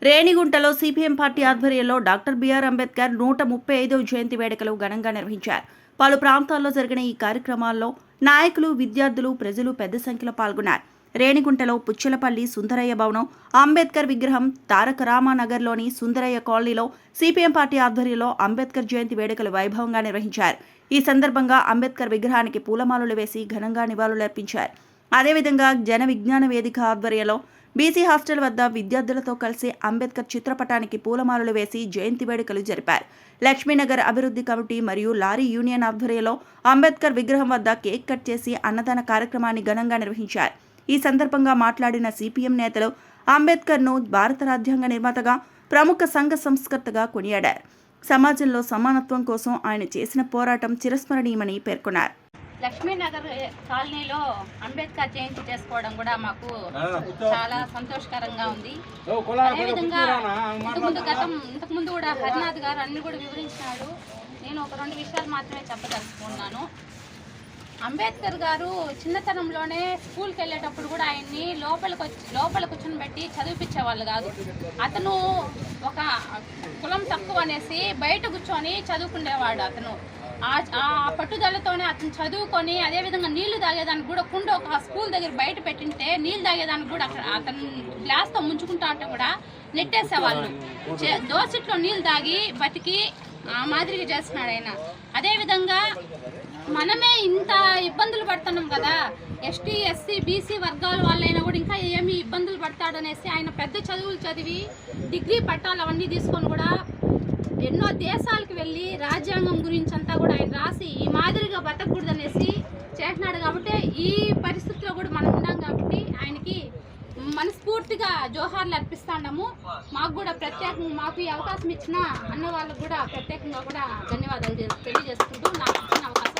రేణిగుంటలో CPM party ఆధ్వర్యంలో doctor BR Ambedkar 135వ జయంతి వేడుకలు ఘనంగా నిర్వహించారు. పలు ప్రాంతాల్లో జరిగిన ఈ కార్యక్రమాల్లో నాయకులు, విద్యార్థులు, ప్రజలు పెద్ద సంఖ్యలో పాల్గొన్నారు. రేణిగుంటలో పుచ్చలపల్లి సుందరయ్య భవనం, అంబేద్కర్ విగ్రహం, తారక రామానగర్లోని సుందరయ్య కాలనీలో సిపిఎం పార్టీ ఆధ్వర్యంలో అంబేద్కర్ జయంతి వేడుకలు వైభవంగా నిర్వహించారు. ఈ సందర్భంగా అంబేద్కర్ విగ్రహానికి పూలమాలలు వేసి ఘనంగా నివాళులర్పించారు. అదేవిధంగా జన విజ్ఞాన వేదిక ఆధ్వర్యంలో బీసీ హాస్టల్ వద్ద విద్యార్థులతో కలిసి అంబేద్కర్ చిత్రపటానికి పూలమాలలు వేసి జయంతి వేడుకలు జరిపారు. లక్ష్మీనగర్ అభివృద్ధి కమిటీ మరియు లారీ యూనియన్ ఆధ్వర్యంలో అంబేద్కర్ విగ్రహం వద్ద కేక్ కట్ చేసి అన్నదాన కార్యక్రమాన్ని ఘనంగా నిర్వహించారు. ఈ సందర్భంగా మాట్లాడిన సిపిఎం నేతలు అంబేద్కర్ను భారత రాజ్యాంగ నిర్మాతగా, ప్రముఖ సంఘ సంస్కర్తగా కొనియాడారు. సమాజంలో సమానత్వం కోసం ఆయన చేసిన పోరాటం చిరస్మరణీయమని పేర్కొన్నారు. లక్ష్మీనగర్ కాలనీలో అంబేద్కర్ జయంతి చేసుకోవడం కూడా మాకు చాలా సంతోషకరంగా ఉంది. అదేవిధంగా ఇంతకుముందు కూడా హరినాథ్ గారు అన్ని కూడా వివరించినాడు. నేను ఒక 2 విషయాలు మాత్రమే చెప్పదలుచుకున్నాను. అంబేద్కర్ గారు చిన్నతనంలోనే స్కూల్కి వెళ్ళేటప్పుడు కూడా ఆయన్ని లోపల కూర్చొని పెట్టి చదివిపించేవాళ్ళు కాదు. అతను ఒక కులం తక్కువ అనేసి బయట కూర్చొని చదువుకునేవాడు. అతను ఆ పట్టుదలతోనే అతను చదువుకొని, అదేవిధంగా నీళ్లు తాగేదానికి కూడా కుండ ఒక స్కూల్ దగ్గర బయట పెట్టింటే నీళ్ళు తాగేదానికి కూడా అతను గ్లాస్తో ముంచుకుంటా అంటే కూడా నెట్టేసేవాళ్ళు. దోసిట్లో నీళ్ళు తాగి బతికి ఆ మాదిరిగా చేస్తున్నాడు ఆయన. అదేవిధంగా మనమే ఇంత ఇబ్బందులు పడుతున్నాం కదా, ఎస్టీ, ఎస్సీ, బీసీ వర్గాల వాళ్ళైనా కూడా ఇంకా ఏమి ఇబ్బందులు పడతాడనేసి ఆయన పెద్ద చదువులు చదివి డిగ్రీ పట్టాలు అవన్నీ తీసుకొని కూడా ఎన్నో దేశాలకు వెళ్ళి రాజ్యాంగం గురించి అంతా కూడా ఆయన రాసి ఈ మాదిరిగా బతకూడదనేసి చేసినాడు. కాబట్టి ఈ పరిస్థితిలో కూడా మనం ఉన్నాం కాబట్టి ఆయనకి మనస్ఫూర్తిగా జోహార్లు అర్పిస్తాము. మాకు కూడా ప్రత్యేకంగా మాకు ఈ అవకాశం ఇచ్చిన అన్న వాళ్ళకు కూడా ప్రత్యేకంగా కూడా ధన్యవాదాలు తెలియజేసుకుంటూ